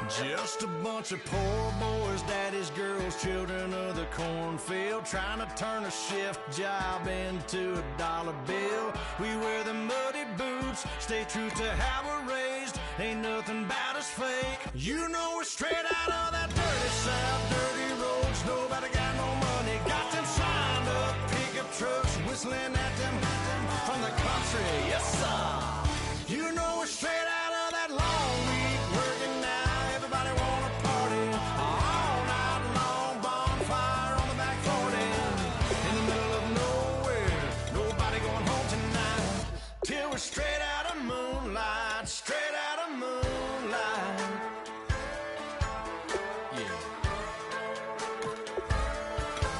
Just a bunch of poor boys, daddies, girls, children of the cornfield, trying to turn a shift job into a dollar bill. We wear the muddy boots, stay true to how we're raised. Ain't nothing about us fake. You know we're straight out of that dirty south, dirty roads. Nobody got no money, got them signed up pickup trucks, whistling at them from the country. Yes, sir. You know we're straight out of that long week working now. Everybody wanna party all night long, bonfire on the back 40, in the middle of nowhere, nobody going home tonight, till we're straight out of moonlight, straight out of moonlight. Yeah.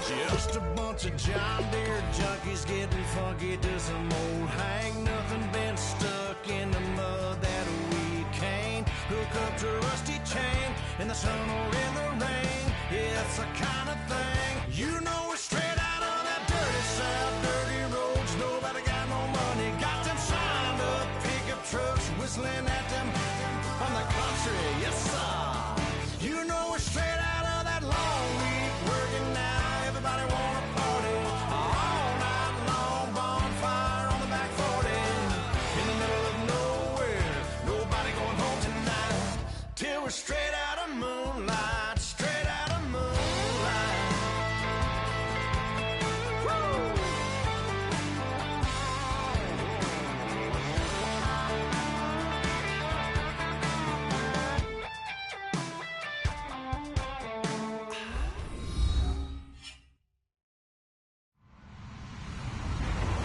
Just a bunch of John Deere junkies getting funky to some old hang, nothing been stuck in the mud that we can't hook up to a rusty chain in the sun or in the rain. Yeah, it's the kind of thing. You know we're straight out of that dirty south, dirty roads. Nobody got no money, got them signed up pickup trucks, whistling at them from the country. Yes, sir. You know we're straight out of that long week working now. Everybody wanna party all night long, bonfire on the back 40, in the middle of nowhere, nobody going home tonight, till we're straight out of moonlight, straight out of moonlight. Woo!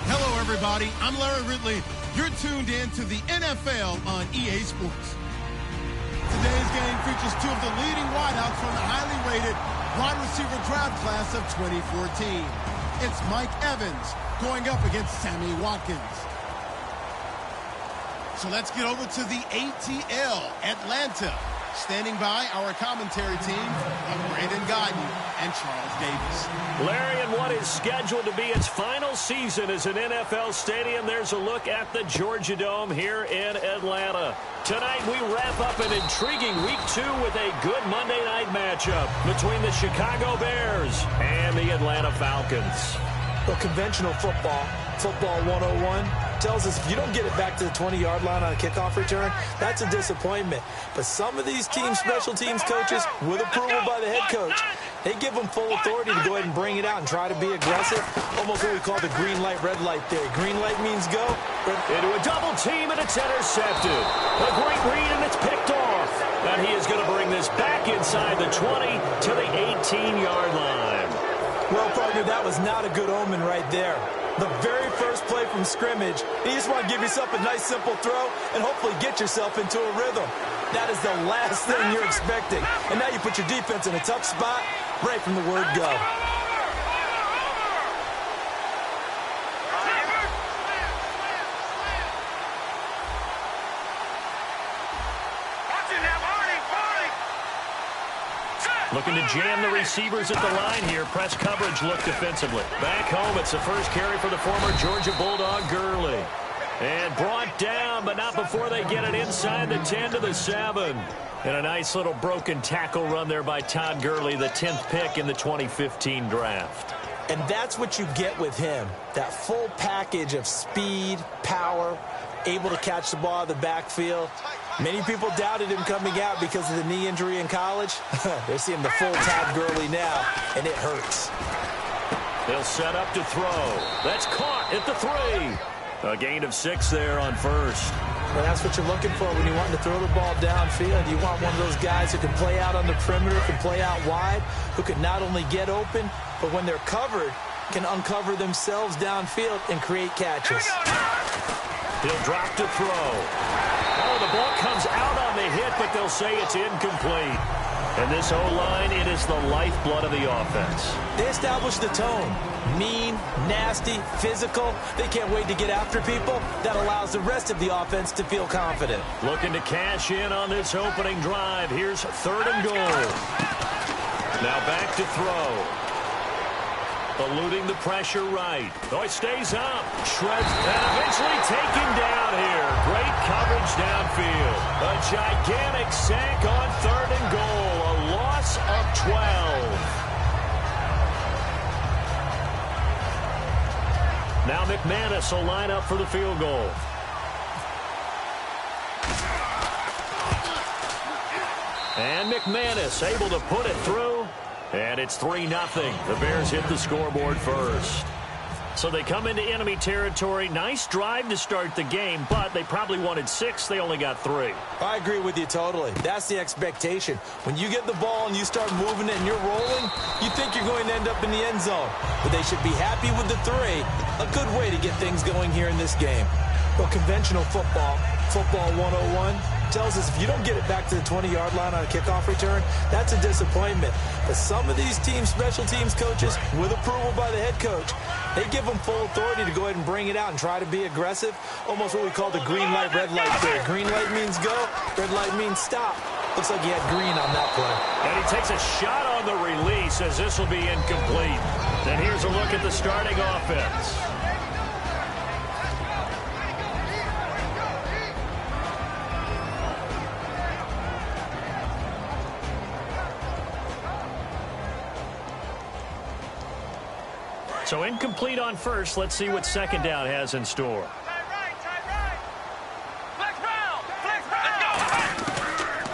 Hello, everybody. I'm Larry Ridley. You're tuned in to the NFL on EA Sports. Today's game features two of the leading wideouts from the highly rated wide receiver draft class of 2014. It's Mike Evans going up against Sammy Watkins. So let's get over to the ATL, Atlanta. Standing by our commentary team of Brandon Guyton and Charles Davis. Larry, in what is scheduled to be its final season as an NFL stadium, there's a look at the Georgia Dome here in Atlanta. Tonight we wrap up an intriguing Week 2 with a good Monday night matchup between the Chicago Bears and the Atlanta Falcons. Well, conventional football 101, tells us if you don't get it back to the 20-yard line on a kickoff return, that's a disappointment. But some of these team special teams coaches, with approval by the head coach, they give them full authority to go ahead and bring it out and try to be aggressive. Almost what we call the green light, red light theory. Green light means go. Into a double team, and it's intercepted. A great read, and it's picked off. And he is going to bring this back inside the 20 to the 18-yard line. Well, partner, that was not a good omen right there. The very first play from scrimmage, you just want to give yourself a nice, simple throw and hopefully get yourself into a rhythm. That is the last thing you're expecting. And now you put your defense in a tough spot right from the word go. Looking to jam the receivers at the line here. Press coverage look defensively. Back home, it's the first carry for the former Georgia Bulldog, Gurley. And brought down, but not before they get it inside the 10 to the 7. And a nice little broken tackle run there by Todd Gurley, the 10th pick in the 2015 draft. And that's what you get with him, that full package of speed, power, able to catch the ball out of the backfield. Many people doubted him coming out because of the knee injury in college. They're seeing the full Todd Gurley now, and it hurts. They'll set up to throw. That's caught at the 3. A gain of 6 there on first. Well, that's what you're looking for when you want to throw the ball downfield. You want one of those guys who can play out on the perimeter, can play out wide, who can not only get open, but when they're covered, can uncover themselves downfield and create catches. He'll drop to throw. Oh, the ball comes out on the hit, but they'll say it's incomplete. And this O-line, it is the lifeblood of the offense. They establish the tone. Mean, nasty, physical. They can't wait to get after people. That allows the rest of the offense to feel confident. Looking to cash in on this opening drive. Here's 3rd and goal. Now back to throw. Eluding the pressure right. Oh, he stays up. Shreds and eventually taken down here. Great coverage downfield. A gigantic sack on 3rd and goal. A loss of 12. Now McManus will line up for the field goal. And McManus able to put it through. And it's 3-0. The Bears hit the scoreboard first. So they come into enemy territory. Nice drive to start the game, but they probably wanted 6. They only got 3. I agree with you totally. That's the expectation. When you get the ball and you start moving it and you're rolling, you think you're going to end up in the end zone. But they should be happy with the 3. A good way to get things going here in this game. Well, conventional football 101, tells us if you don't get it back to the 20-yard line on a kickoff return, that's a disappointment. But some of these teams, special teams coaches, with approval by the head coach, they give them full authority to go ahead and bring it out and try to be aggressive. Almost what we call the green light, red light theory. Green light means go, red light means stop. Looks like he had green on that play. And he takes a shot on the release as this will be incomplete. And here's a look at the starting offense. So incomplete on first. Let's see what second down has in store.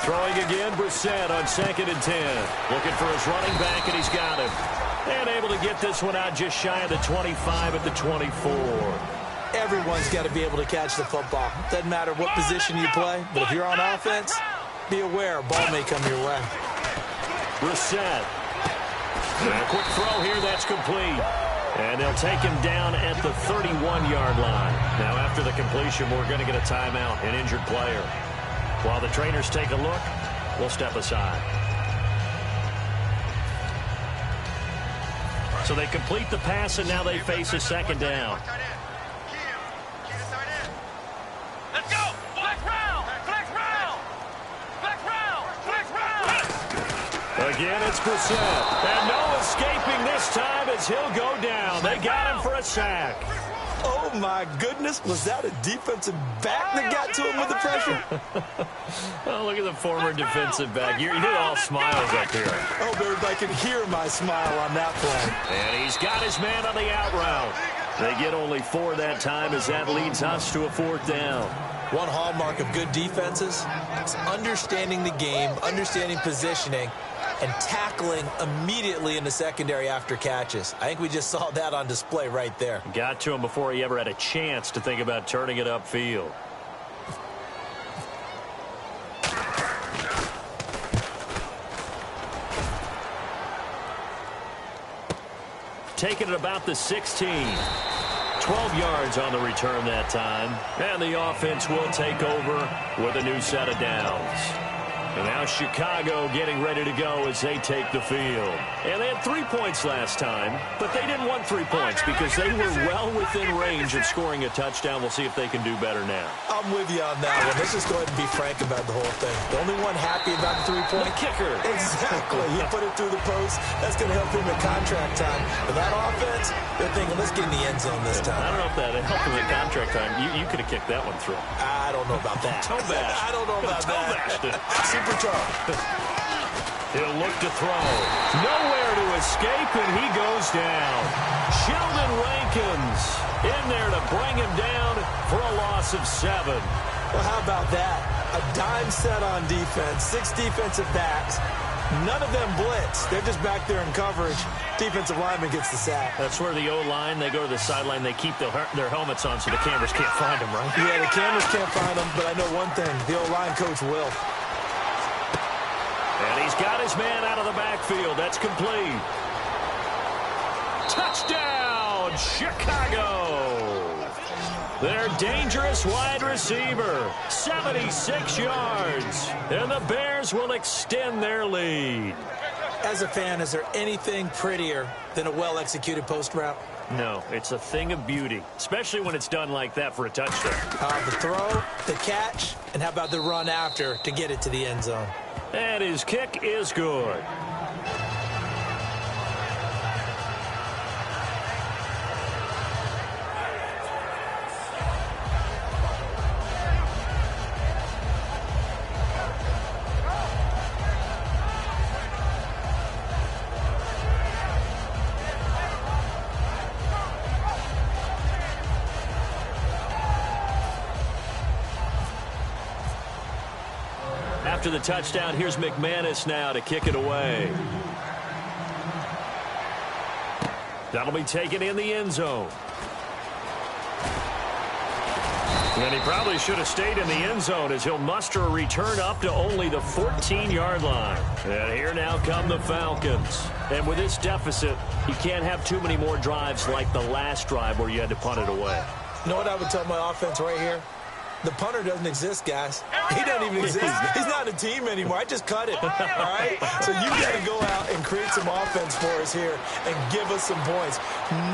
Throwing again, Brissett on 2nd and 10. Looking for his running back, and he's got him. And able to get this one out just shy of the 25 at the 24. Everyone's got to be able to catch the football. Doesn't matter what position you play, but if you're on offense, be aware a ball may come your way. Brissett. A quick throw here, that's complete. And they'll take him down at the 31-yard line. Now, after the completion, we're going to get a timeout, an injured player. While the trainers take a look, we'll step aside. So they complete the pass, and now they face a second down. Let's go! Flex round! Flex round! Flex round! Flex round! Again, it's Brissett. And no escaping this time as he'll go down. They got him for a sack. Oh, my goodness. Was that a defensive back that got to him with the pressure? Oh, look at the former defensive back. You're all smiles up here. I hope everybody can hear my smile on that play. And he's got his man on the out route. They get only 4 that time as that leads us to a 4th down. One hallmark of good defenses is understanding the game, understanding positioning, and tackling immediately in the secondary after catches. I think we just saw that on display right there. Got to him before he ever had a chance to think about turning it upfield. Taking it about the 16. 12 yards on the return that time. And the offense will take over with a new set of downs. And now Chicago getting ready to go as they take the field. And they had 3 points last time, but they didn't want 3 points because they were well within range of scoring a touchdown. We'll see if they can do better now. I'm with you on that one. Let's just go ahead and be frank about the whole thing. The only one happy about the 3-point kicker. Exactly. He put it through the post. That's going to help him at contract time. But that offense, they're thinking, let's get in the end zone this time. I don't know if that helped him at contract time. You could have kicked that one through. I don't know about that. Toe bash. I don't know about that. Toe bashed it. Supercharged. He'll look to throw. Nowhere to escape, and he goes down. Sheldon Rankins in there to bring him down for a loss of 7. Well, how about that? A dime set on defense, 6 defensive backs. None of them blitz. They're just back there in coverage. Defensive lineman gets the sack. That's where the O-line, they go to the sideline, they keep their helmets on so the cameras can't find them, right? Yeah, the cameras can't find them, but I know one thing. The O-line coach will. And he's got his man out of the backfield. That's complete. Touchdown, Chicago. Their dangerous wide receiver, 76 yards. And the Bears will extend their lead. As a fan, is there anything prettier than a well-executed post route? No, it's a thing of beauty, especially when it's done like that for a touchdown. The throw, the catch, and how about the run after to get it to the end zone? And his kick is good. After the touchdown, here's McManus now to kick it away. That'll be taken in the end zone. And he probably should have stayed in the end zone as he'll muster a return up to only the 14-yard line. And here now come the Falcons. And with this deficit, you can't have too many more drives like the last drive where you had to punt it away. You know what I would tell my offense right here? The punter doesn't exist, guys. He doesn't even exist. He's not a team anymore. I just cut it, all right? So you got to go out and create some offense for us here and give us some points.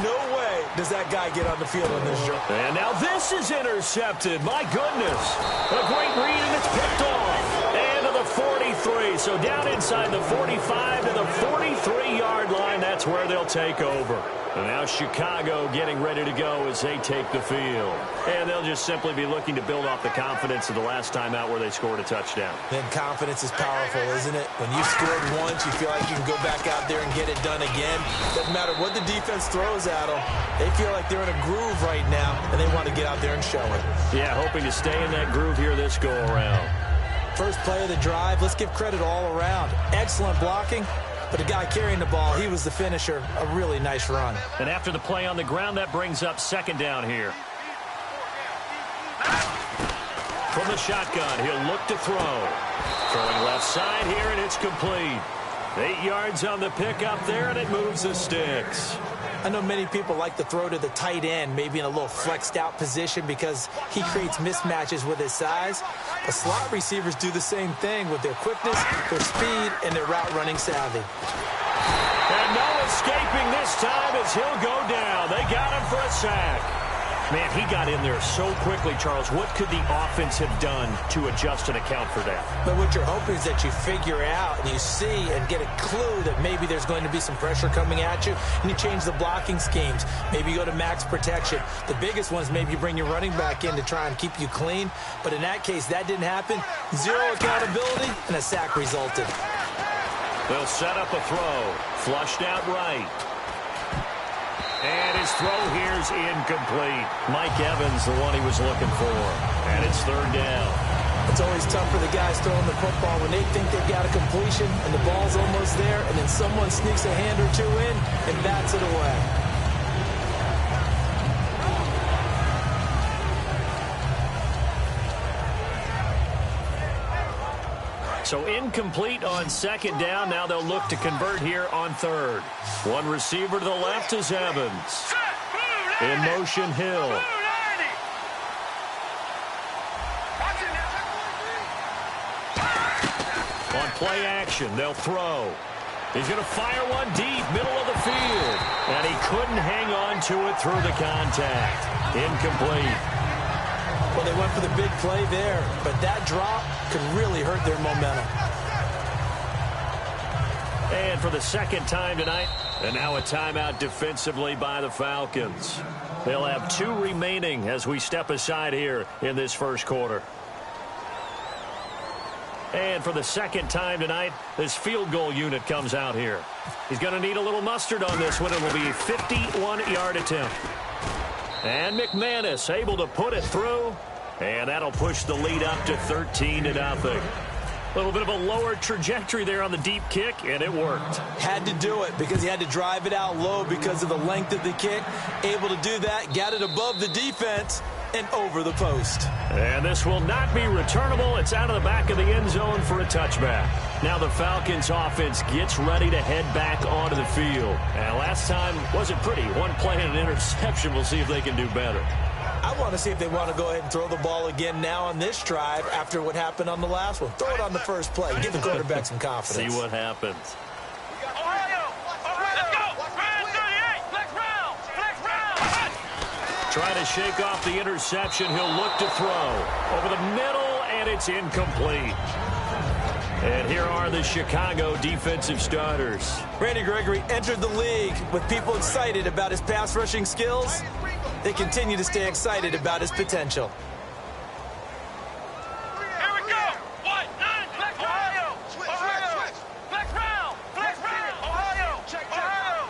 No way does that guy get on the field on this drive. And now this is intercepted. My goodness. A great read, and it's picked off. And to the 43. So down inside the 45 to the 43-yard line. That's where they'll take over. And now Chicago getting ready to go as they take the field. And they'll just simply be looking to build off the confidence of the last time out where they scored a touchdown. Then confidence is powerful, isn't it? When you scored once, you feel like you can go back out there and get it done again. Doesn't matter what the defense throws at them. They feel like they're in a groove right now, and they want to get out there and show it. Yeah, hoping to stay in that groove here this go-around. First play of the drive, let's give credit all around. Excellent blocking. But the guy carrying the ball, he was the finisher. A really nice run. And after the play on the ground, that brings up second down here. From the shotgun, he'll look to throw. Throwing left side here, and it's complete. 8 yards on the pickup there, and it moves the sticks. I know many people like to throw to the tight end, maybe in a little flexed out position because he creates mismatches with his size. But slot receivers do the same thing with their quickness, their speed, and their route running savvy. And no escaping this time as he'll go down. They got him for a sack. Man, he got in there so quickly, Charles. What could the offense have done to adjust and account for that? But what you're hoping is that you figure out and you see and get a clue that maybe there's going to be some pressure coming at you, and you change the blocking schemes. Maybe you go to max protection. The biggest one is maybe you bring your running back in to try and keep you clean. But in that case, that didn't happen. Zero accountability, and a sack resulted. They'll set up a throw. Flushed out right. And his throw here's incomplete. Mike Evans, the one he was looking for. And it's third down. It's always tough for the guys throwing the football when they think they've got a completion and the ball's almost there, and then someone sneaks a hand or two in and bats it away. So incomplete on second down. Now they'll look to convert here on third. One receiver to the left is Evans. In motion, Hill. On play action, they'll throw. He's going to fire one deep, middle of the field. And he couldn't hang on to it through the contact. Incomplete. Well, they went for the big play there, but that drop could really hurt their momentum. And for the second time tonight, and now a timeout defensively by the Falcons. They'll have 2 remaining as we step aside here in this first quarter. And for the second time tonight, this field goal unit comes out here. He's going to need a little mustard on this one. It will be a 51-yard attempt. And McManus able to put it through. And that'll push the lead up to 13-0. A little bit of a lower trajectory there on the deep kick, and it worked. Had to do it because he had to drive it out low because of the length of the kick. Able to do that, got it above the defense and over the post. And this will not be returnable. It's out of the back of the end zone for a touchback. Now the Falcons offense gets ready to head back onto the field. And last time wasn't pretty. One play and an interception. We'll see if they can do better. I want to see if they want to go ahead and throw the ball again now on this drive after what happened on the last one. Throw it on the first play. Give the quarterback some confidence. See what happens. Ohio! Let's go! Round 38! Flex round! Flex round! Trying to shake off the interception. He'll look to throw. Over the middle, and it's incomplete. And here are the Chicago defensive starters. Randy Gregory entered the league with people excited about his pass rushing skills. They continue to stay excited about his potential. Here we go! What? 9! Flex Ohio! Ohio! Flex round! Flex round! Ohio! Ohio!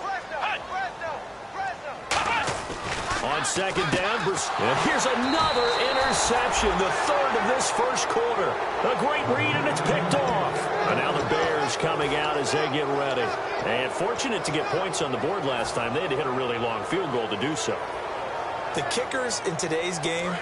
On second down, and here's another interception, the third of this first quarter. A great read, and it's picked off. And now the Bears coming out as they get ready. And fortunate to get points on the board last time. They had to hit a really long field goal to do so. The kickers in today's game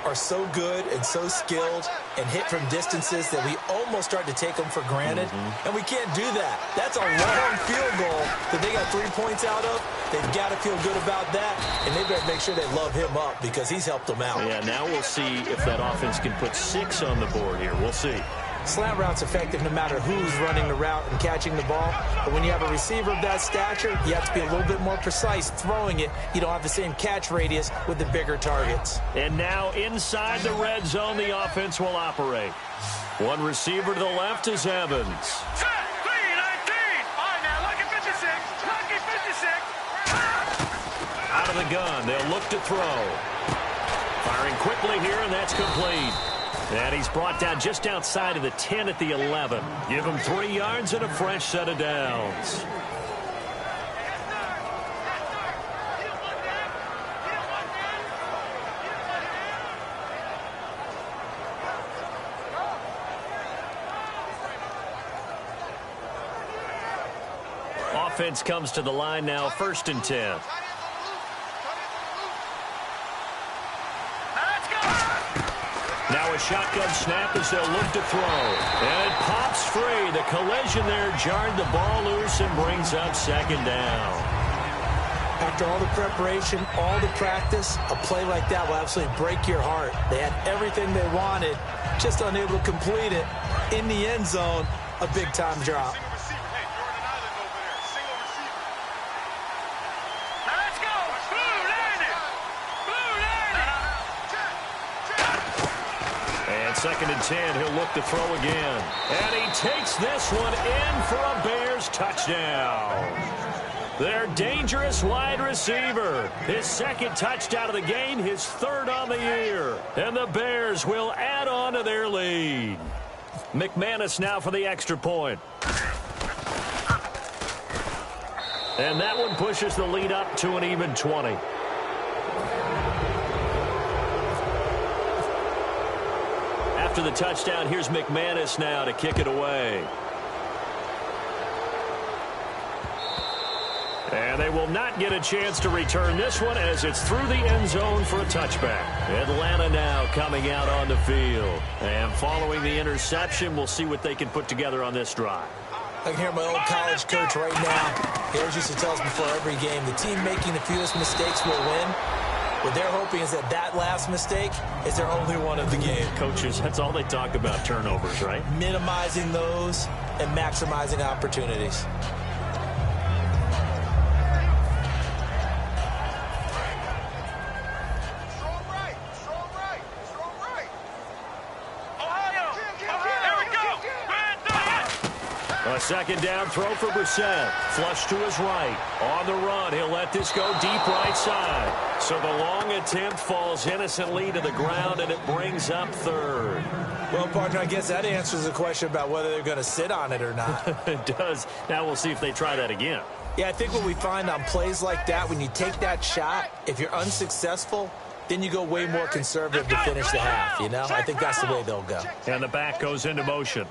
are so good and so skilled and hit from distances that we almost start to take them for granted. And we can't do that. That's a long field goal that they got 3 points out of. They've got to feel good about that, and they better make sure they love him up because he's helped them out. Yeah, now we'll see if that offense can put 6 on the board here. We'll see. Slant route's effective no matter who's running the route and catching the ball. But when you have a receiver of that stature, you have to be a little bit more precise throwing it. You don't have the same catch radius with the bigger targets. And now inside the red zone, the offense will operate. One receiver to the left is Evans. Set! 3-19! All right, now, lucky 56! Lucky 56! Out of the gun, they'll look to throw. Firing quickly here, and that's complete. And he's brought down just outside of the 10 at the 11. Give him 3 yards and a fresh set of downs. Offense comes to the line now, 1st and 10. Now a shotgun snap as they'll look to throw. And it pops free. The collision there jarred the ball loose and brings up 2nd down. After all the preparation, all the practice, a play like that will absolutely break your heart. They had everything they wanted, just unable to complete it. In the end zone, a big-time drop. Second and 10, he'll look to throw again. And he takes this one in for a Bears touchdown. Their dangerous wide receiver. His 2nd touchdown of the game, his 3rd on the year. And the Bears will add on to their lead. McManus now for the extra point. And that one pushes the lead up to an even 20. After the touchdown, here's McManus now to kick it away. And they will not get a chance to return this one as it's through the end zone for a touchback. Atlanta now coming out on the field. And following the interception, we'll see what they can put together on this drive. I can hear my old college coach right now. He always used to tell us before every game, the team making the fewest mistakes will win. What they're hoping is that that last mistake is their only one of the game. Coaches, that's all they talk about, turnovers, right? Minimizing those and maximizing opportunities. second down throw for Brissett. Flush to his right. On the run, he'll let this go deep right side. So the long attempt falls innocently to the ground, and it brings up third. Well, partner, I guess that answers the question about whether they're going to sit on it or not. It does. Now we'll see if they try that again. Yeah, I think what we find on plays like that, when you take that shot, if you're unsuccessful, then you go way more conservative to finish the half, you know? I think that's the way they'll go. And the back goes into motion.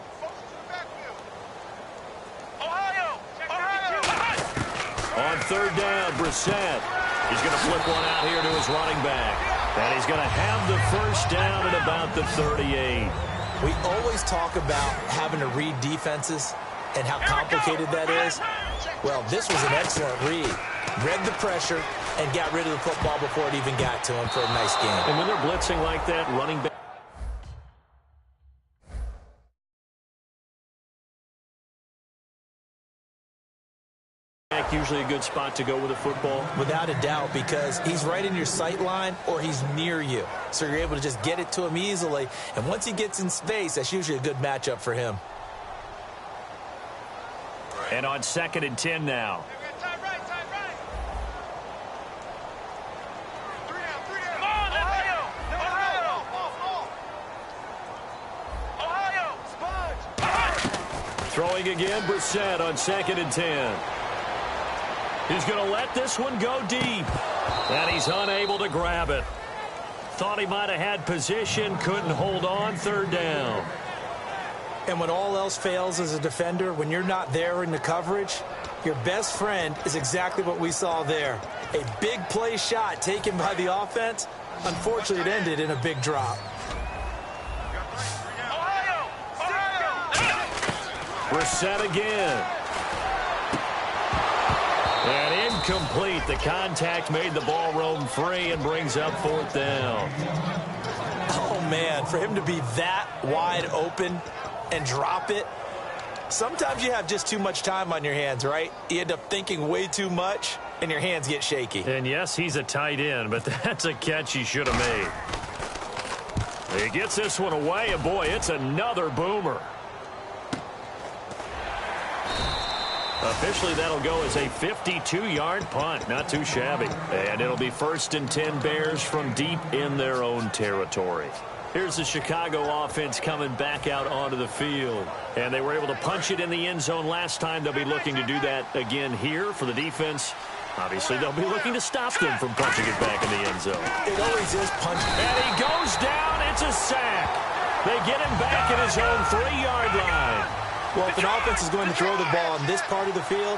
On third down, Brissett. He's going to flip one out here to his running back. And he's going to have the first down at about the 38. We always talk about having to read defenses and how complicated that is. Well, this was an excellent read. Read the pressure and got rid of the football before it even got to him for a nice game. And when they're blitzing like that, running back usually a good spot to go with a football? Without a doubt, because he's right in your sight line or he's near you. So you're able to just get it to him easily. And once he gets in space, that's usually a good matchup for him. And on 2nd and 10 now. Throwing again, Brissett on 2nd and 10. He's going to let this one go deep. And he's unable to grab it. Thought he might have had position, couldn't hold on, third down. And when all else fails as a defender, when you're not there in the coverage, your best friend is exactly what we saw there. A big play shot taken by the offense. Unfortunately, it ended in a big drop. Brissett again. And incomplete. The contact made the ball roam free and brings up 4th down. Oh, man, for him to be that wide open and drop it. Sometimes you have just too much time on your hands, right? You end up thinking way too much, and your hands get shaky. And, yes, he's a tight end, but that's a catch he should have made. He gets this one away, and, boy, it's another boomer. Officially, that'll go as a 52-yard punt. Not too shabby. And it'll be 1st and 10 Bears from deep in their own territory. Here's the Chicago offense coming back out onto the field. And they were able to punch it in the end zone last time. They'll be looking to do that again here for the defense. Obviously, they'll be looking to stop them from punching it back in the end zone. It always is punching. And he goes down. It's a sack. They get him back at his own 3-yard line. Well, if an offense is going to throw the ball in this part of the field,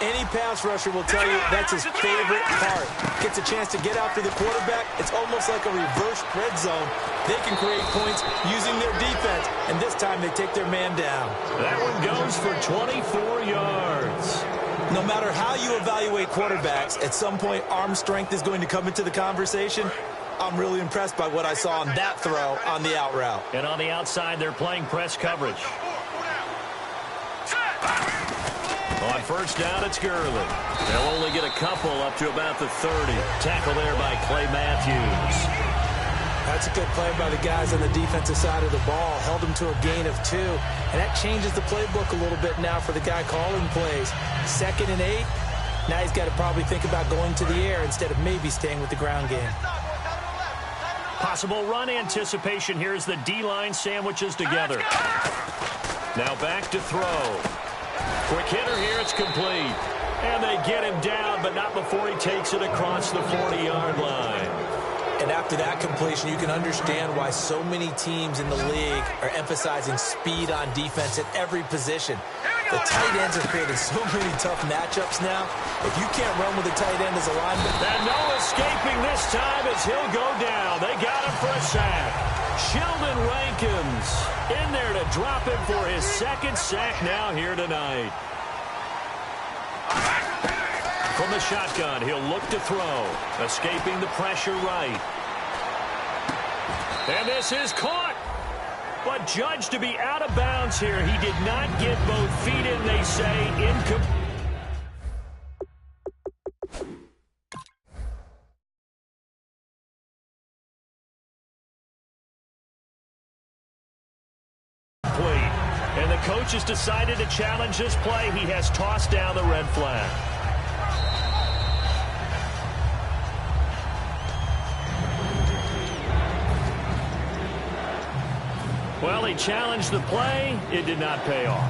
any pass rusher will tell you that's his favorite part. Gets a chance to get after the quarterback. It's almost like a reverse red zone. They can create points using their defense, and this time they take their man down. That one goes for 24 yards. No matter how you evaluate quarterbacks, at some point arm strength is going to come into the conversation. I'm really impressed by what I saw on that throw on the out route. And on the outside, they're playing press coverage. On 1st down, it's Gurley. They'll only get a couple up to about the 30. Tackle there by Clay Matthews. That's a good play by the guys on the defensive side of the ball. Held them to a gain of 2. And that changes the playbook a little bit now for the guy calling plays. 2nd and 8. Now he's got to probably think about going to the air instead of maybe staying with the ground game. Possible run anticipation here as the D-line sandwiches together. Now back to throw. Quick hitter here, it's complete. And they get him down, but not before he takes it across the 40-yard line. And after that completion, you can understand why so many teams in the league are emphasizing speed on defense at every position. The tight ends are creating so many tough matchups now. If you can't run with a tight end as a lineman. And no escaping this time as he'll go down. They got him for a sack. Sheldon Rankins in there to drop him for his 2nd sack now here tonight. From the shotgun, he'll look to throw. Escaping the pressure right. And this is caught. But judged to be out of bounds here. He did not get both feet in, they say. Incomplete. And the coach has decided to challenge this play. He has tossed down the red flag. Well, he challenged the play. It did not pay off.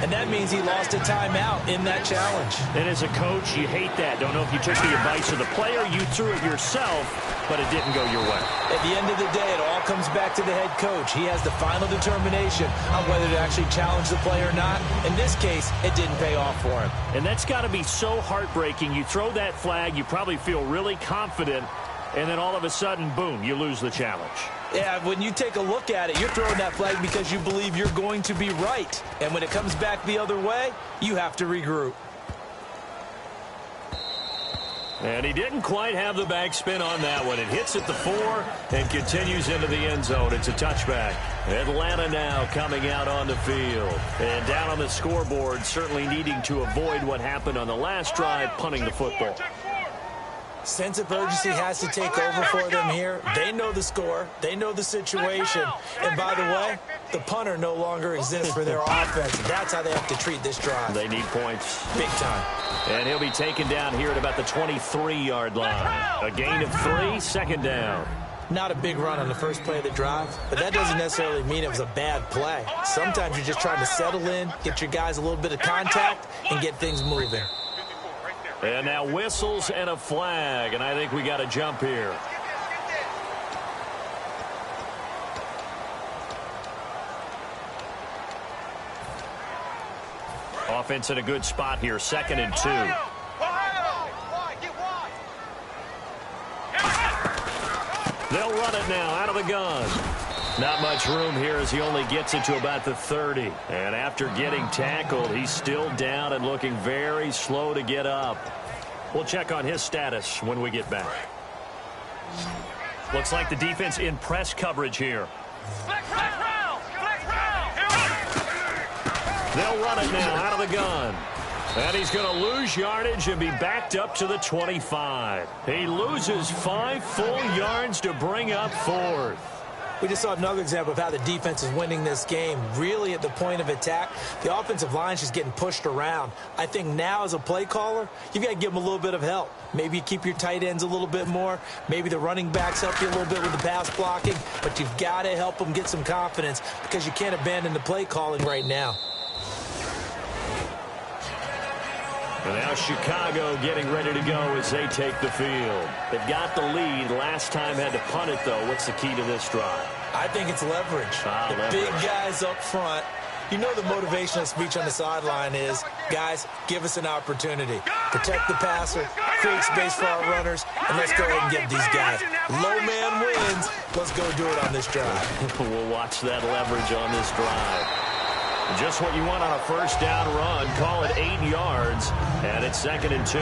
And that means he lost a timeout in that challenge. And as a coach, you hate that. Don't know if you took the advice of the player, you threw it yourself, but it didn't go your way. At the end of the day, it all comes back to the head coach. He has the final determination on whether to actually challenge the play or not. In this case, it didn't pay off for him. And that's got to be so heartbreaking. You throw that flag, you probably feel really confident, and then all of a sudden, boom, you lose the challenge. Yeah, when you take a look at it, you're throwing that flag because you believe you're going to be right. And when it comes back the other way, you have to regroup. And he didn't quite have the backspin on that one. It hits at the 4 and continues into the end zone. It's a touchback. Atlanta now coming out on the field. And down on the scoreboard, certainly needing to avoid what happened on the last drive, punting the football. Sense of urgency has to take over for them here. They know the score. They know the situation. And by the way, the punter no longer exists for their offense. That's how they have to treat this drive. They need points. Big time. And he'll be taken down here at about the 23-yard line. A gain of 3, second down. Not a big run on the first play of the drive, but that doesn't necessarily mean it was a bad play. Sometimes you're just trying to settle in, get your guys a little bit of contact, and get things moving. And now whistles and a flag, and I think we got a jump here. Offense in a good spot here, 2nd and 2. They'll run it now out of the gun. Not much room here as he only gets it to about the 30. And after getting tackled, he's still down and looking very slow to get up. We'll check on his status when we get back. Looks like the defense in press coverage here. They'll run it now out of the gun. And he's going to lose yardage and be backed up to the 25. He loses 5 full yards to bring up 4th. We just saw another example of how the defense is winning this game. Really at the point of attack, the offensive line is just getting pushed around. I think now as a play caller, you've got to give them a little bit of help. Maybe you keep your tight ends a little bit more. Maybe the running backs help you a little bit with the pass blocking. But you've got to help them get some confidence because you can't abandon the play calling right now. And now Chicago getting ready to go as they take the field. They've got the lead. Last time had to punt it, though. What's the key to this drive? I think it's leverage. The big guys up front. You know the motivational speech on the sideline is, guys, give us an opportunity. Protect the passer, create space for our runners, and let's go ahead and get these guys. Low man wins. Let's go do it on this drive. We'll watch that leverage on this drive. Just what you want on a first down run. Call it 8 yards, and it's 2nd and 2.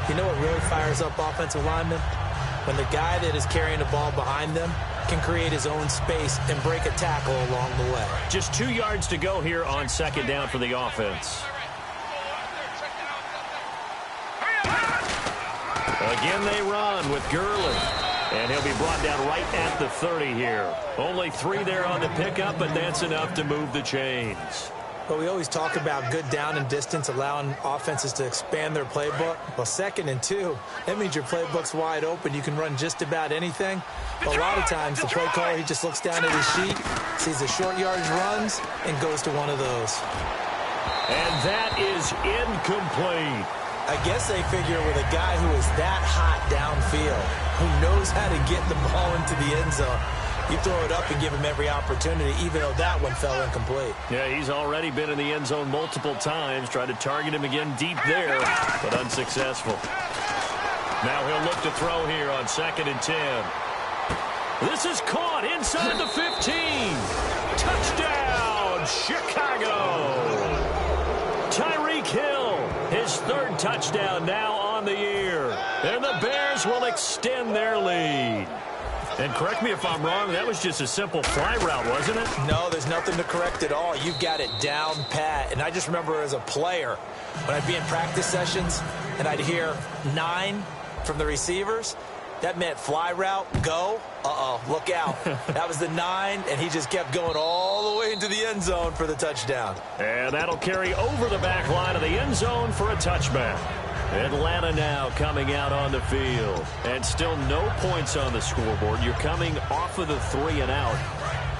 You know what really fires up offensive linemen? When the guy that is carrying the ball behind them can create his own space and break a tackle along the way. Just 2 yards to go here on 2nd down for the offense. Again, they run with Gurley. And he'll be brought down right at the 30 here. Only 3 there on the pickup, but that's enough to move the chains. Well, we always talk about good down and distance, allowing offenses to expand their playbook. Well, 2nd and 2, that means your playbook's wide open. You can run just about anything. But a lot of times, the play caller, he just looks down at his sheet, sees the short yardage runs, and goes to one of those. And that is incomplete. I guess they figure with a guy who is that hot downfield, who knows how to get the ball into the end zone, you throw it up and give him every opportunity, even though that one fell incomplete. Yeah, he's already been in the end zone multiple times. Tried to target him again deep there, but unsuccessful. Now he'll look to throw here on 2nd and 10. This is caught inside the 15. Touchdown, Chicago. Tyreek Hill, his 3rd touchdown now on the year. And the Bears will extend their lead. And correct me if I'm wrong, that was just a simple fly route, wasn't it? No, there's nothing to correct at all. You've got it down pat. And I just remember as a player, when I'd be in practice sessions and I'd hear 9 from the receivers, That meant fly route, go. Uh-oh, look out. That was the 9, and he just kept going all the way into the end zone for the touchdown. And that'll carry over the back line of the end zone for a touchback. Atlanta now coming out on the field. And still no points on the scoreboard. You're coming off of the 3 and out.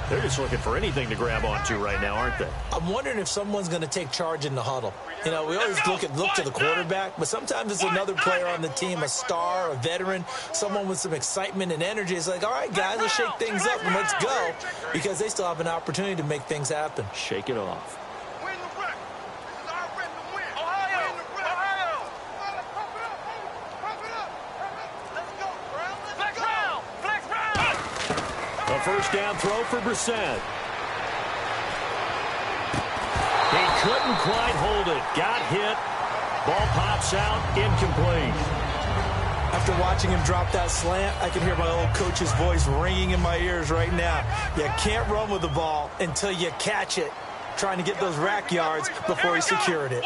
They're just looking for anything to grab onto right now, aren't they? I'm wondering if someone's going to take charge in the huddle. You know, we always look to the quarterback, but sometimes it's another player on the team, a star, a veteran, someone with some excitement and energy. It's like, all right, guys, let's shake things up and let's go, because they still have an opportunity to make things happen. Shake it off. Win the wreck. This is our win to win. Ohio. Win the wreck. Ohio. Pump it up. Pump it up. Let's go, Brown. Flex round. Flex round. A first down throw for Brissett. He couldn't quite hold it. Got hit. Ball pops out. Incomplete. After watching him drop that slant, I can hear my old coach's voice ringing in my ears right now. You can't run with the ball until you catch it. Trying to get those rack yards before he secured it.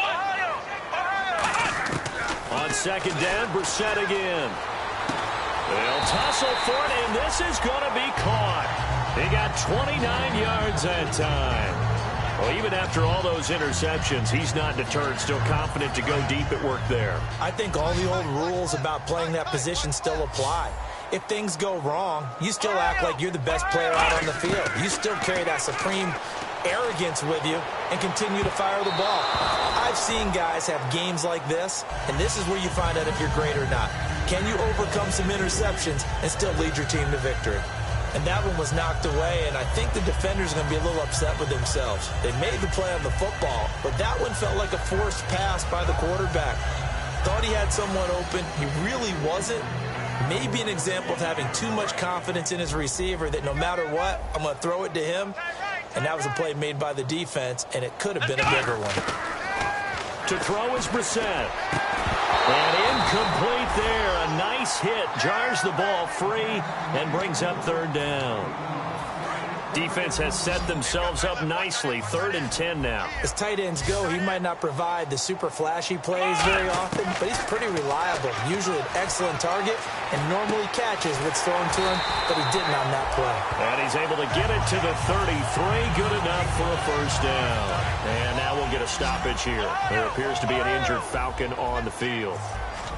On second down, Brissett again. They'll tussle for it, and this is going to be caught. He got 29 yards that time. Well, even after all those interceptions, he's not deterred, still confident to go deep at work there. I think all the old rules about playing that position still apply. If things go wrong, you still act like you're the best player out on the field. You still carry that supreme arrogance with you and continue to fire the ball. I've seen guys have games like this, and this is where you find out if you're great or not. Can you overcome some interceptions and still lead your team to victory? And that one was knocked away, and I think the defenders are going to be a little upset with themselves. They made the play on the football, but that one felt like a forced pass by the quarterback. Thought he had someone open. He really wasn't. Maybe an example of having too much confidence in his receiver that no matter what, I'm going to throw it to him. And that was a play made by the defense, and it could have been a bigger one. To throw is Brissett. And incomplete there. A nice hit. Jars the ball free and brings up third down. Defense has set themselves up nicely. 3rd and 10 now. As tight ends go, he might not provide the super flashy plays very often, but he's pretty reliable. Usually an excellent target and normally catches what's thrown to him, but he didn't on that play. And he's able to get it to the 33. Good enough for a first down. And now we'll get a stoppage here. There appears to be an injured Falcon on the field.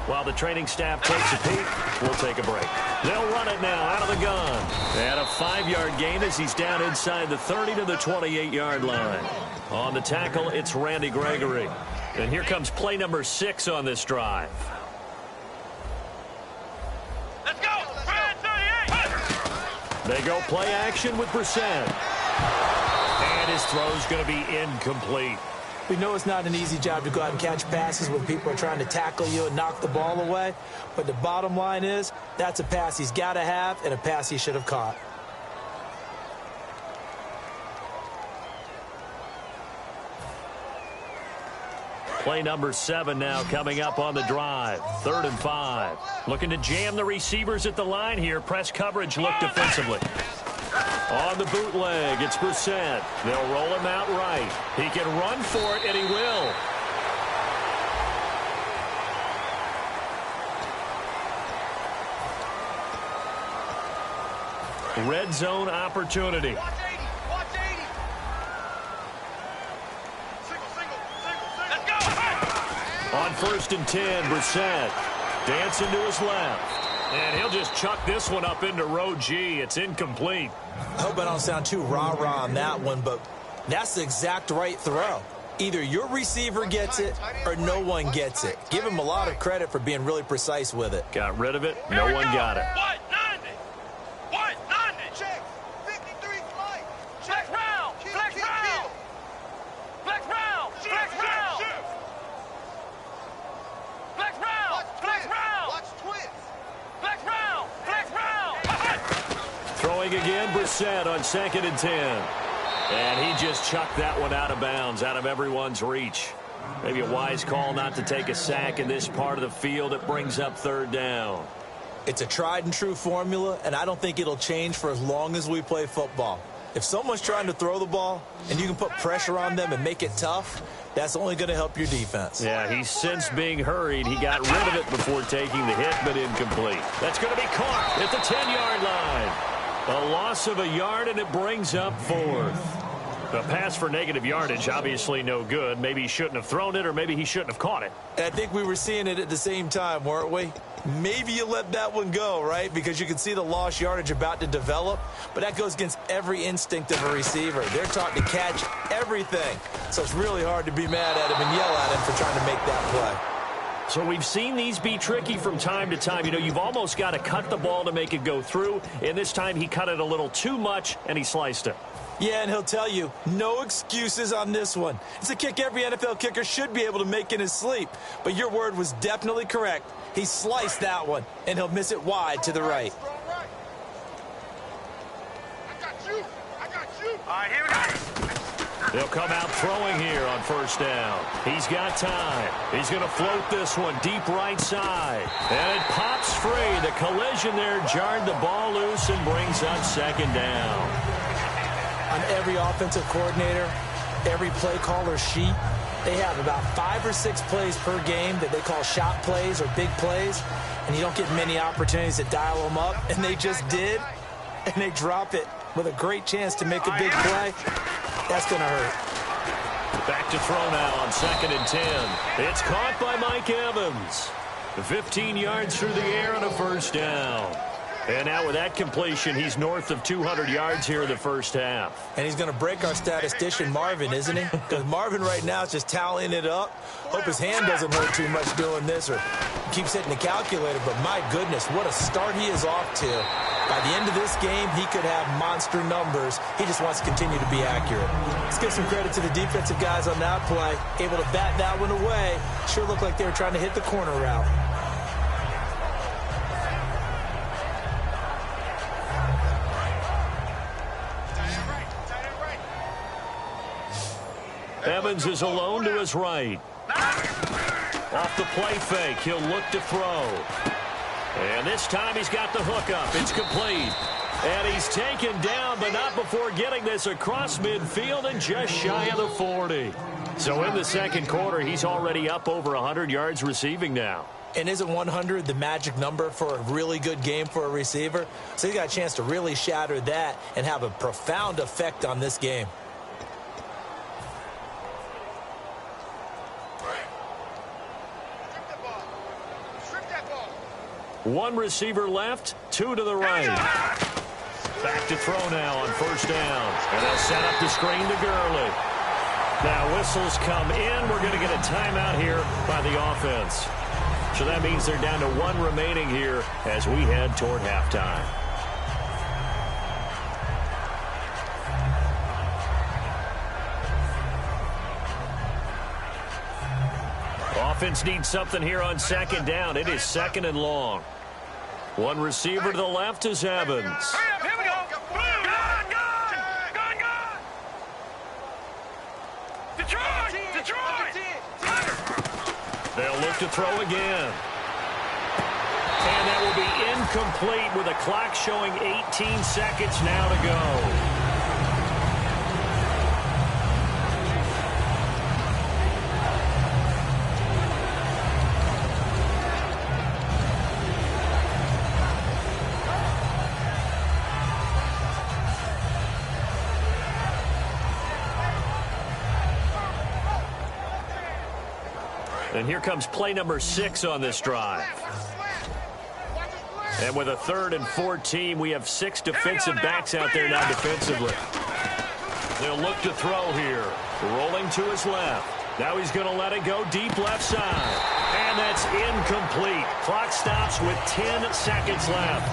While the training staff takes a peek, we'll take a break. They'll run it now out of the gun. And a 5-yard gain as he's down inside the 30 to the 28-yard line. On the tackle, it's Randy Gregory. And here comes play number 6 on this drive. Let's go. Brad 38. They go play action with Brissett. And his throw's going to be incomplete. We know it's not an easy job to go out and catch passes when people are trying to tackle you and knock the ball away. But the bottom line is, that's a pass he's got to have and a pass he should have caught. Play number 7 now coming up on the drive. 3rd and 5. Looking to jam the receivers at the line here. Press coverage look defensively. On the bootleg, it's Brissett. They'll roll him out right. He can run for it, and he will. Red zone opportunity. Watch 80. Watch 80. Let's go. On 1st and 10, Brissett dancing to his left. And he'll just chuck this one up into row G. It's incomplete. I hope I don't sound too rah-rah on that one, but that's the exact right throw. Either your receiver gets it or no one gets it. Give him a lot of credit for being really precise with it. Got rid of it. No one got it. What? 90. What? 90. Check. 53 flight. Flex round. Flex round. Flex round. Flex round. Flex round. Flex round. Watch twist. Flex round. Flex round. Throwing again, Brissett on 2nd and 10. And he just chucked that one out of bounds, out of everyone's reach. Maybe a wise call not to take a sack in this part of the field. It brings up 3rd down. It's a tried and true formula, and I don't think it'll change for as long as we play football. If someone's trying to throw the ball and you can put pressure on them and make it tough, that's only going to help your defense. Yeah, he's since being hurried. He got rid of it before taking the hit, but incomplete. That's going to be caught at the 10-yard line. A loss of a yard, and it brings up fourth. The pass for negative yardage, obviously no good. Maybe he shouldn't have thrown it, or maybe he shouldn't have caught it. And I think we were seeing it at the same time, weren't we? Maybe you let that one go, right? Because you can see the lost yardage about to develop. But that goes against every instinct of a receiver. They're taught to catch everything. So it's really hard to be mad at him and yell at him for trying to make that play. So we've seen these be tricky from time to time. You know, you've almost got to cut the ball to make it go through. And this time he cut it a little too much, and he sliced it. Yeah, and he'll tell you, no excuses on this one. It's a kick every NFL kicker should be able to make in his sleep. But your word was definitely correct. He sliced that one, and he'll miss it wide to the right. I got you. All right, here we go. They'll come out throwing here on first down. He's got time. He's going to float this one deep right side. And it pops free. The collision there jarred the ball loose and brings up second down. On every offensive coordinator, every play caller sheet, they have about 5 or 6 plays per game that they call shot plays or big plays, and you don't get many opportunities to dial them up, and they just did, and they drop it with a great chance to make a big play. That's going to hurt. Back to throw now on 2nd and 10. It's caught by Mike Evans. 15 yards through the air and a first down. And now with that completion, he's north of 200 yards here in the first half. And he's going to break our statistician, Marvin, isn't he? Because Marvin right now is just tallying it up. Hope his hand doesn't hurt too much doing this or keeps hitting the calculator. But my goodness, what a start he is off to. By the end of this game, he could have monster numbers. He just wants to continue to be accurate. Let's give some credit to the defensive guys on that play. Able to bat that one away. Sure looked like they were trying to hit the corner route. Evans is alone to his right. Off the play fake, he'll look to throw. And this time he's got the hook up. It's complete. And he's taken down, but not before getting this across midfield and just shy of the 40. So in the second quarter, he's already up over 100 yards receiving now. And isn't 100 the magic number for a really good game for a receiver? So he got a chance to really shatter that and have a profound effect on this game. One receiver left, 2 to the right. Back to throw now on first down. And they'll set up the screen to Gurley. Now whistles come in. We're going to get a timeout here by the offense. So that means they're down to 1 remaining here as we head toward halftime. Offense needs something here on second down. It is 2nd and long. One receiver to the left is Evans. Here we go. Gone. Detroit. They'll look to throw again. And that will be incomplete with a clock showing 18 seconds now to go. And here comes play number 6 on this drive. And with a 3rd and 14, we have 6 defensive backs out there now defensively. They'll look to throw here. Rolling to his left. Now he's going to let it go deep left side. And that's incomplete. Clock stops with 10 seconds left.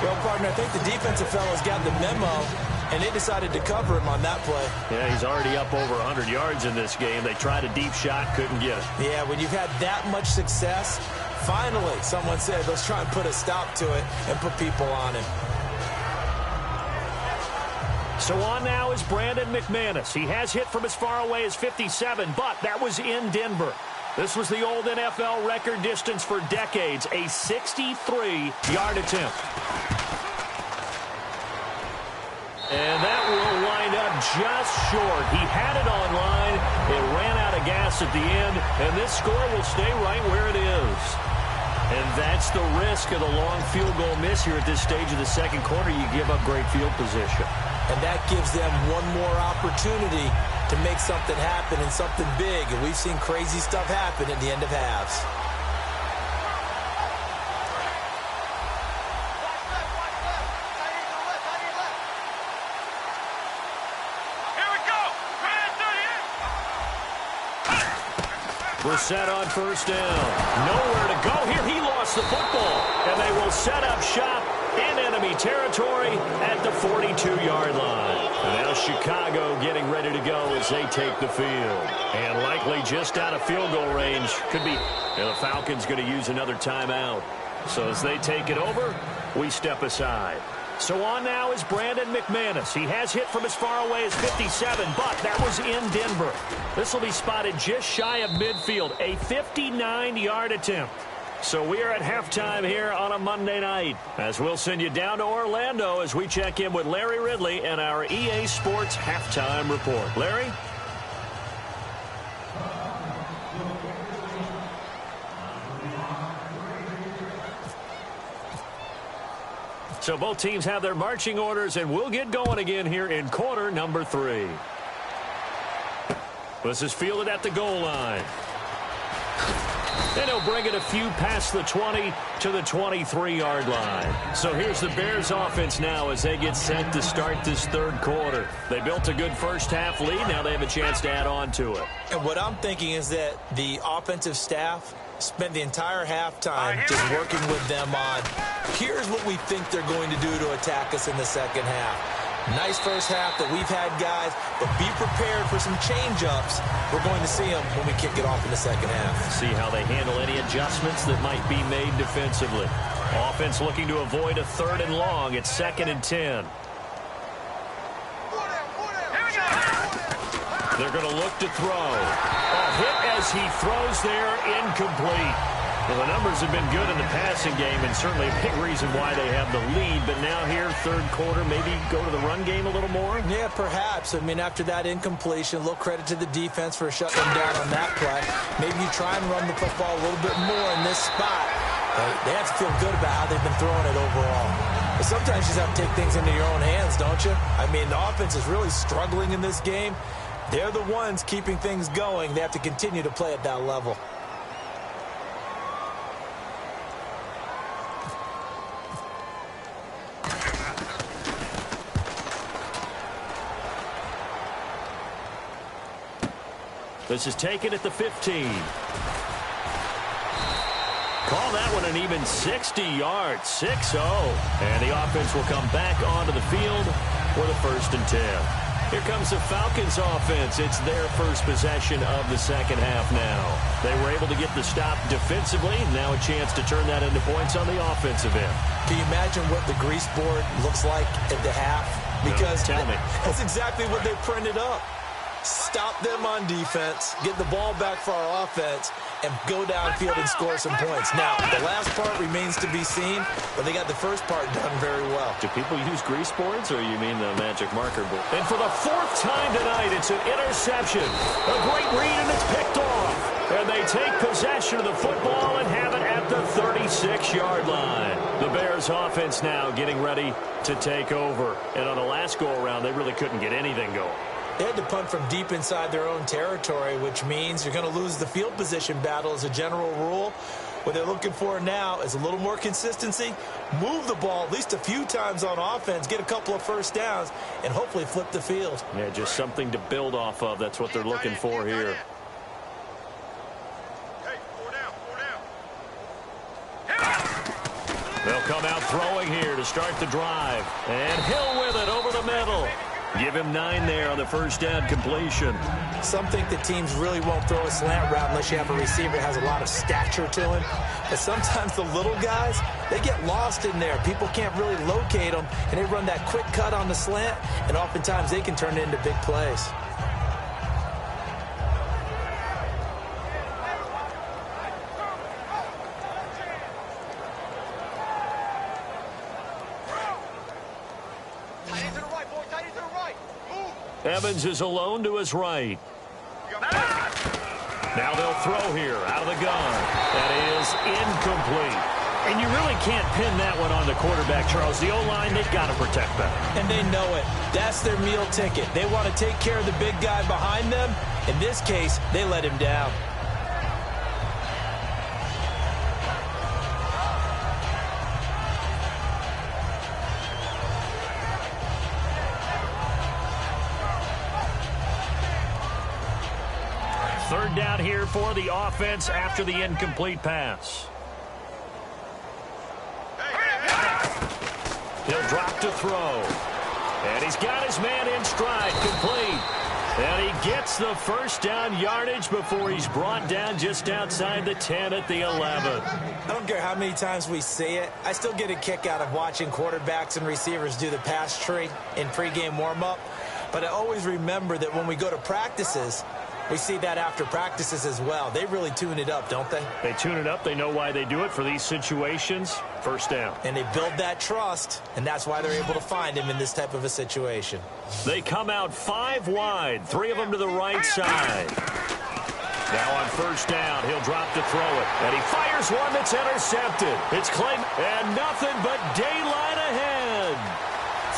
Well, partner, I think the defensive fellas got the memo, and they decided to cover him on that play. Yeah, he's already up over 100 yards in this game. They tried a deep shot, couldn't get it. Yeah, when you've had that much success, finally, someone said, let's try and put a stop to it and put people on him. So on now is Brandon McManus. He has hit from as far away as 57, but that was in Denver. This was the old NFL record distance for decades, a 63-yard attempt. And that will just short. He had it on line. It ran out of gas at the end, and this score will stay right where it is. And that's the risk of the long field goal miss here at this stage of the second quarter. You give up great field position. And that gives them one more opportunity to make something happen and something big. And we've seen crazy stuff happen at the end of halves. We're set on first down. Nowhere to go here. He lost the football. And they will set up shop in enemy territory at the 42-yard line. And now Chicago getting ready to go as they take the field. And likely just out of field goal range. Could be, the Falcons going to use another timeout. So as they take it over, we step aside. So on now is Brandon McManus. He has hit from as far away as 57, but that was in Denver. This will be spotted just shy of midfield, a 59-yard attempt. So we are at halftime here on a Monday night, as we'll send you down to Orlando as we check in with Larry Ridley and our EA Sports Halftime Report. Larry? So both teams have their marching orders, and we'll get going again here in quarter number 3. This is fielded at the goal line. And he'll bring it a few past the 20 to the 23-yard line. So here's the Bears offense now as they get set to start this third quarter. They built a good first half lead. Now they have a chance to add on to it. And what I'm thinking is that the offensive staff spent the entire halftime just working with them on, here's what we think they're going to do to attack us in the second half. Nice first half that we've had, guys, but be prepared for some change-ups. We're going to see them when we kick it off in the second half. See how they handle any adjustments that might be made defensively. Offense looking to avoid a 3rd and long. It's 2nd and 10. They're going to look to throw. A hit as he throws there, incomplete. Well, the numbers have been good in the passing game, and certainly a big reason why they have the lead. But now here, third quarter, maybe go to the run game a little more? Yeah, perhaps. I mean, after that incompletion, a little credit to the defense for shutting them down on that play. Maybe you try and run the football a little bit more in this spot. They have to feel good about how they've been throwing it overall. But sometimes you just have to take things into your own hands, don't you? I mean, the offense is really struggling in this game. They're the ones keeping things going. They have to continue to play at that level. This is taken at the 15. Call that one an even 60 yards, 6-0. And the offense will come back onto the field for the 1st and 10. Here comes the Falcons offense. It's their first possession of the second half now. They were able to get the stop defensively. Now a chance to turn that into points on the offensive end. Can you imagine what the grease board looks like at the half? Because no, tell me. That's exactly what they printed up. Stop them on defense, get the ball back for our offense, and go downfield and score some points. Now, the last part remains to be seen, but they got the first part done very well. Do people use grease boards, or you mean the magic marker board? And for the 4th time tonight, it's an interception. A great read, and it's picked off. And they take possession of the football and have it at the 36-yard line. The Bears offense now getting ready to take over. And on the last go-around, they really couldn't get anything going. They had to punt from deep inside their own territory, which means you're going to lose the field position battle as a general rule. What they're looking for now is a little more consistency, move the ball at least a few times on offense, get a couple of first downs, and hopefully flip the field. Yeah, just something to build off of. That's what they're looking for here. They'll come out throwing here to start the drive. And Hill with it over the middle. Give him 9 there on the first down completion. Some think that teams really won't throw a slant route unless you have a receiver that has a lot of stature to him. But sometimes the little guys, they get lost in there. People can't really locate them, and they run that quick cut on the slant, and oftentimes they can turn it into big plays. Evans is alone to his right. Now they'll throw here out of the gun. That is incomplete. And you really can't pin that one on the quarterback, Charles. The O-line, they've got to protect better. And they know it. That's their meal ticket. They want to take care of the big guy behind them. In this case, they let him down. Third down here for the offense after the incomplete pass. He'll drop to throw. And he's got his man in stride, complete. And he gets the first down yardage before he's brought down just outside the 10 at the 11. I don't care how many times we see it. I still get a kick out of watching quarterbacks and receivers do the pass tree in pregame warm-up. But I always remember that when we go to practices, we see that after practices as well. They really tune it up, don't they? They tune it up. They know why they do it for these situations. First down. And they build that trust, and that's why they're able to find him in this type of a situation. They come out 5 wide, 3 of them to the right side. Now on first down, he'll drop to throw it. And he fires one that's intercepted. It's Clay, and nothing but daylight ahead.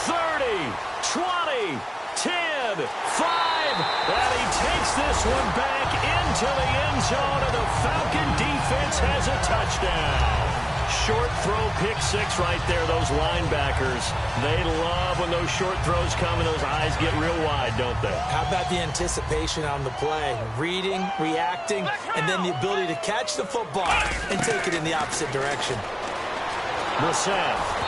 30, 20, 10, 5, and he takes this one back into the end zone, and the Falcon defense has a touchdown. Short throw, pick 6 right there, those linebackers. They love when those short throws come and those eyes get real wide, don't they? How about the anticipation on the play? Reading, reacting, and then the ability to catch the football and take it in the opposite direction. Brissett,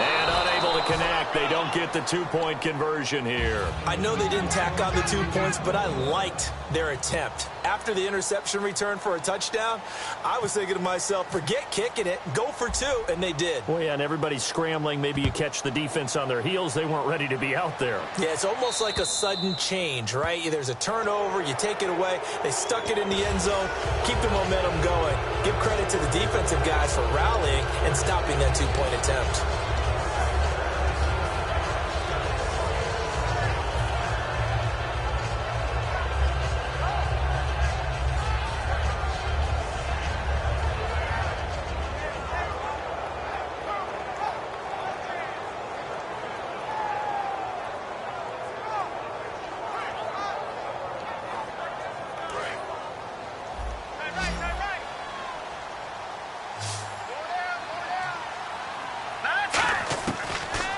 and unable to connect. They don't get the 2-point conversion here. I know they didn't tack on the 2 points, but I liked their attempt. After the interception return for a touchdown, I was thinking to myself, forget kicking it, go for 2, and they did. Well, yeah, and everybody's scrambling. Maybe you catch the defense on their heels. They weren't ready to be out there. Yeah, it's almost like a sudden change, right? There's a turnover, you take it away, they stuck it in the end zone, keep the momentum going. Give credit to the defensive guys for rallying and stopping that 2-point attempt.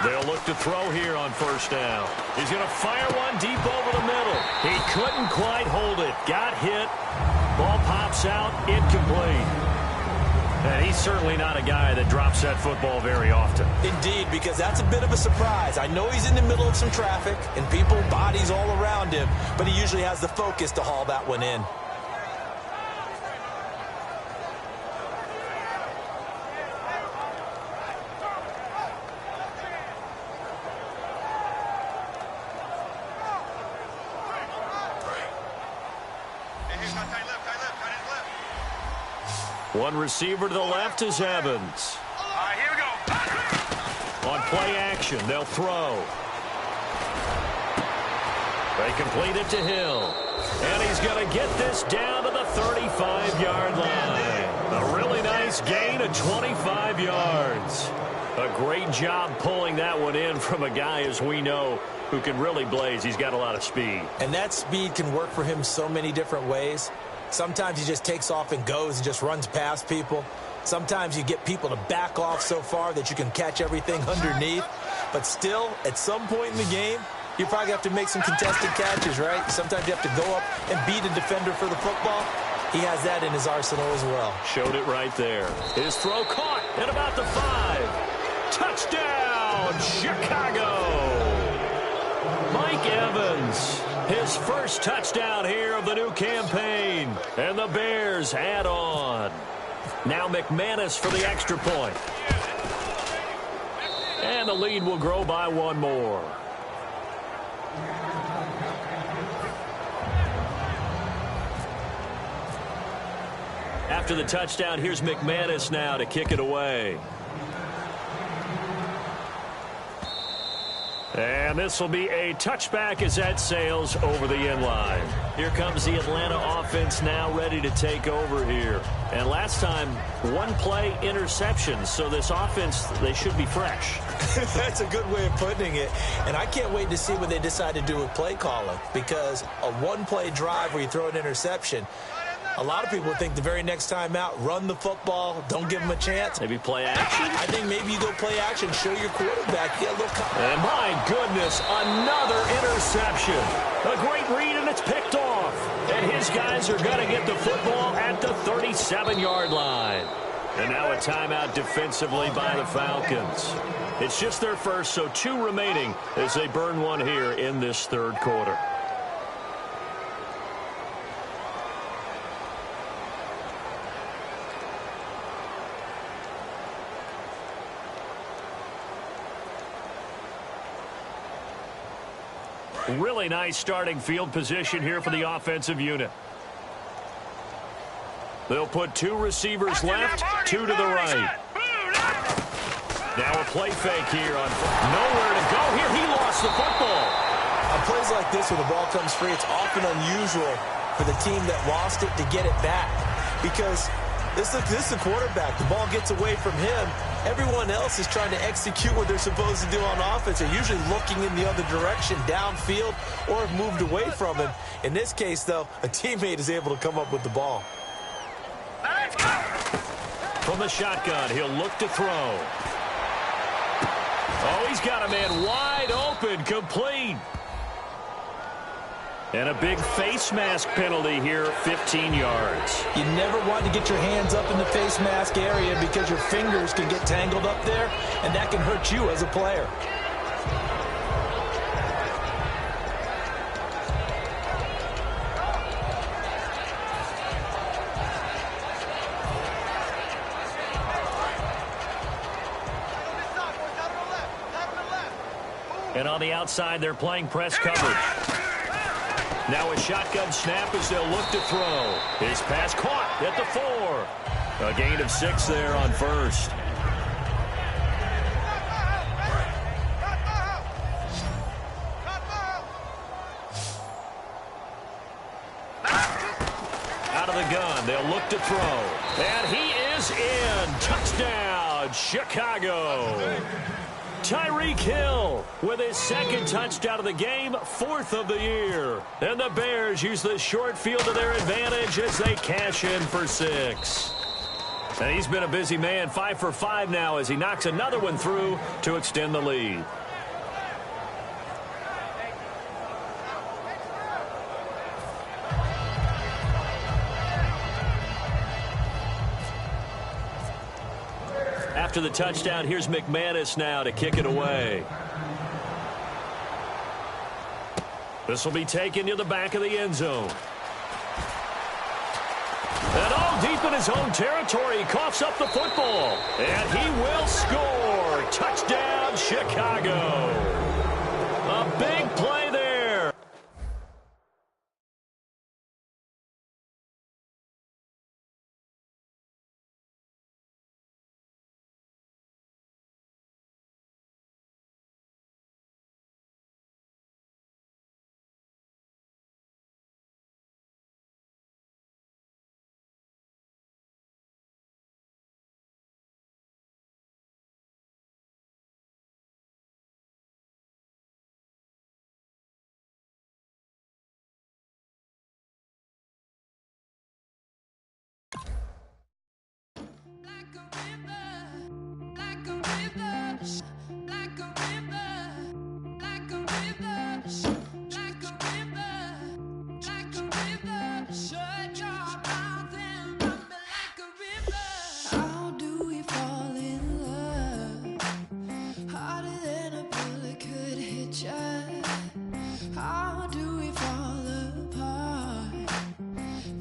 They'll look to throw here on first down. He's going to fire one deep over the middle. He couldn't quite hold it. Got hit. Ball pops out. Incomplete. And he's certainly not a guy that drops that football very often. Indeed, because that's a bit of a surprise. I know he's in the middle of some traffic and people, bodies all around him, but he usually has the focus to haul that one in. One receiver to the left is Evans. All right, here we go. On play action, they'll throw. They complete it to Hill. And he's going to get this down to the 35-yard line. A really nice gain of 25 yards. A great job pulling that one in from a guy, as we know, who can really blaze. He's got a lot of speed. And that speed can work for him so many different ways. Sometimes he just takes off and goes and just runs past people. Sometimes you get people to back off so far that you can catch everything underneath. But still, at some point in the game, you probably have to make some contested catches, right? Sometimes you have to go up and beat a defender for the football. He has that in his arsenal as well. Showed it right there. His throw caught at about the 5. Touchdown, Chicago! Mike Evans, his first touchdown here of the new campaign. And the Bears add on. Now McManus for the extra point. And the lead will grow by 1 more. After the touchdown, here's McManus now to kick it away. And this will be a touchback as that sails over the end line. Here comes the Atlanta offense now ready to take over here. And last time, one play interception. So this offense, they should be fresh. That's a good way of putting it. And I can't wait to see what they decide to do with play calling. Because a one-play drive where you throw an interception, a lot of people think the very next time out, run the football, don't give them a chance. Maybe play action? I think maybe you go play action, show your quarterback. Get a little and my goodness, another interception. A great read, and it's picked off. And his guys are going to get the football at the 37-yard line. And now a timeout defensively by the Falcons. It's just their first, so 2 remaining as they burn one here in this third quarter. Really nice starting field position here for the offensive unit. They'll put 2 receivers left, 2 to the right. Now a play fake here on nowhere to go here. He lost the football. On plays like this where the ball comes free, it's often unusual for the team that lost it to get it back. Because this is the quarterback. The ball gets away from him. Everyone else is trying to execute what they're supposed to do on offense. They're usually looking in the other direction, downfield, or have moved away from him. In this case, though, a teammate is able to come up with the ball. From the shotgun, he'll look to throw. Oh, he's got a man wide open, complete. And a big face mask penalty here, 15 yards. You never want to get your hands up in the face mask area because your fingers can get tangled up there, and that can hurt you as a player. And on the outside, they're playing press coverage. Now a shotgun snap as they'll look to throw. His pass caught at the 4. A gain of 6 there on first. Out of the gun, they'll look to throw. And he is in. Touchdown, Chicago. Tyreek Hill with his 2nd touchdown of the game, 4th of the year. And the Bears use the short field to their advantage as they cash in for 6. And he's been a busy man, 5 for 5 now as he knocks another one through to extend the lead. After the touchdown, here's McManus now to kick it away. This will be taken to the back of the end zone. And all deep in his own territory, he coughs up the football. And he will score. Touchdown, Chicago. A big play there.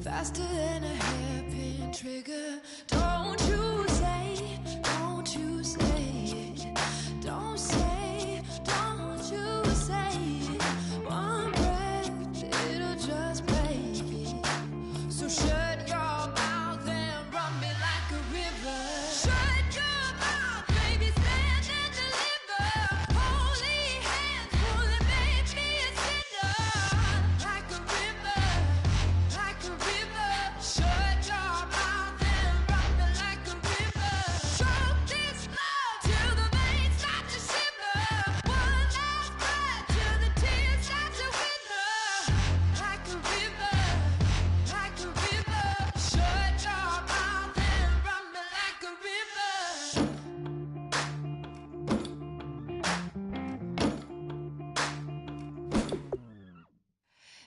Faster than a hairpin trigger. Don't you say it. Don't you say it. Don't you say it. One breath, it'll just break. So shut your mouth and run me like a river. Shut your mouth, baby, stand and deliver. Holy hands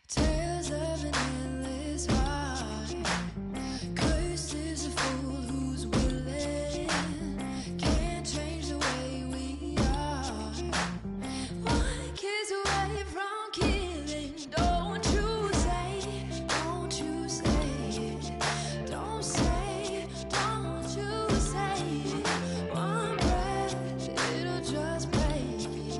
Tales of an endless ride. Cursed is a fool who's willing. Can't change the way we are. One kiss away from killing. Don't you say it. Don't you say it. Don't say it. Don't you say it. One breath, it'll just break it.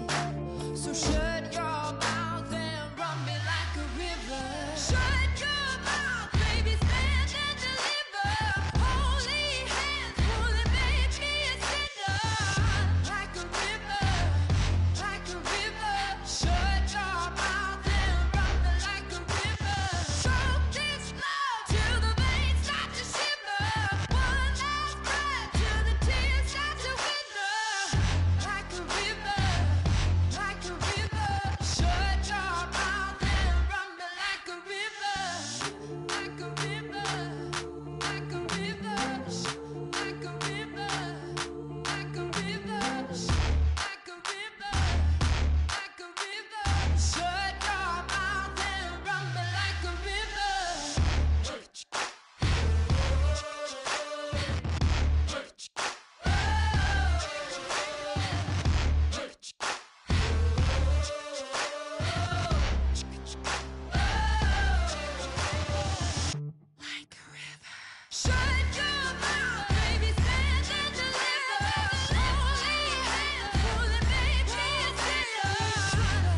So shut your mouth and run me like a river. Shut your mouth, baby, stand and deliver. Holy hands pulling, make me a sinner. Like a river, like a river. Shut your mouth and run me like a river. Choke this love till the veins start to shiver. One last breath till the tears start to wither. Like a river, like a river. Shut your mouth and run me like a river. Like a river, like a river. Like a river, like a river. Like a river, like a river. Shut your mouth and run me like a river. Like a river. Shut your mouth, baby, stand and deliver. Holy hands pulling, make me a sinner.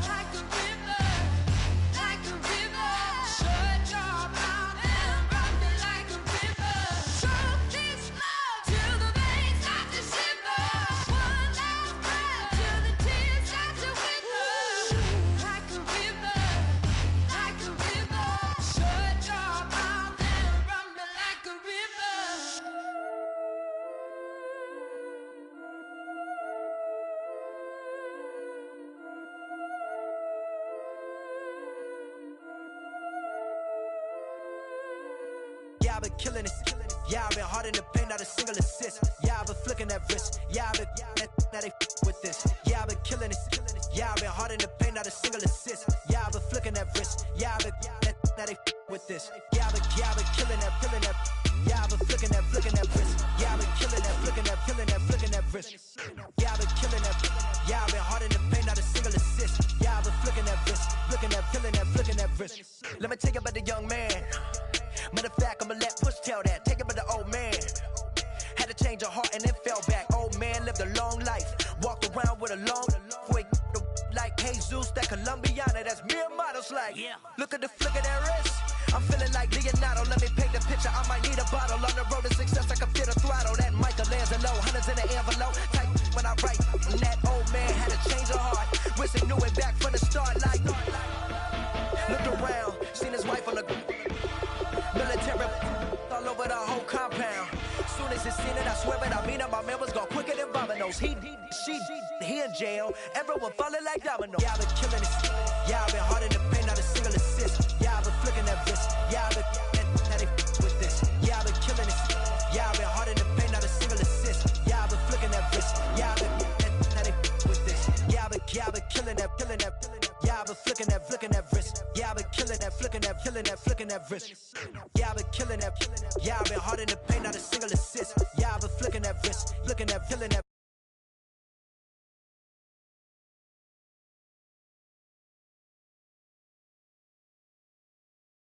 Like a river, like a river. Shut your mouth and run me like a river. Choke this love till the veins start to shiver. One last breath till the tears start to wither. Like a river, like a river. Shut your mouth and run me like a river. Yeah, I've been killing this. Yeah, I've been hard in the paint, not a single assist. Yeah, I've been flicking that wrist. Yeah, I've been now they with this. Yeah, I've been killing this. Yeah, I've been hard in the paint, not a single assist. Yeah, I've been flicking that wrist. Yeah, I've been now they with this. Yeah, I've been killing that, killing that. Yeah, I've been flicking that wrist. Yeah, I've been killing that, flicking that, flicking that wrist. Yeah, I've been killing that. Yeah, I've been hard in the paint, not a single assist. Yeah, I've been flicking that wrist, flicking that, flicking that wrist. Let me tell you about the young man. Matter of fact, I'ma let Push tell that. Take it about the old man. Had to change her heart and then fell back. Old man lived a long life. Walked around with a long wig like Jesus, that Colombiana. That's mere models like. Look at the flick of that wrist. I'm feeling like Leonardo. Let me paint the picture. I might need a bottle. On the road to success, I can feel the throttle. That Michelangelo, hundreds in the envelope. Type when I write. And that old man had to change her heart. Wish he knew it back from the start. Like, looked around, seen his wife on the military all over the whole compound. Soon as he seen it, I swear it, I mean it, my man was gone quicker than dominoes. He in jail, everyone falling like dominoes. Yeah, I've been killing this. Yeah, I've been hard in the paint, not a single assist. Yeah, I've been flicking that wrist. Yeah, I've been now they with this. Yeah, I've been killing this. Yeah, I've been hard in the paint, not a single assist. Yeah, I've been flicking that wrist. Yeah, I've been now they with this. Yeah, I've been killing that, killing that. Yeah, I've been flicking that wrist. Yeah, I've been killing that, flicking that, flicking that wrist. Yeah, I've been killing that. Yeah, I've been hard in the paint, not a single assist. Yeah, I've been flicking that wrist, flicking that, killing that.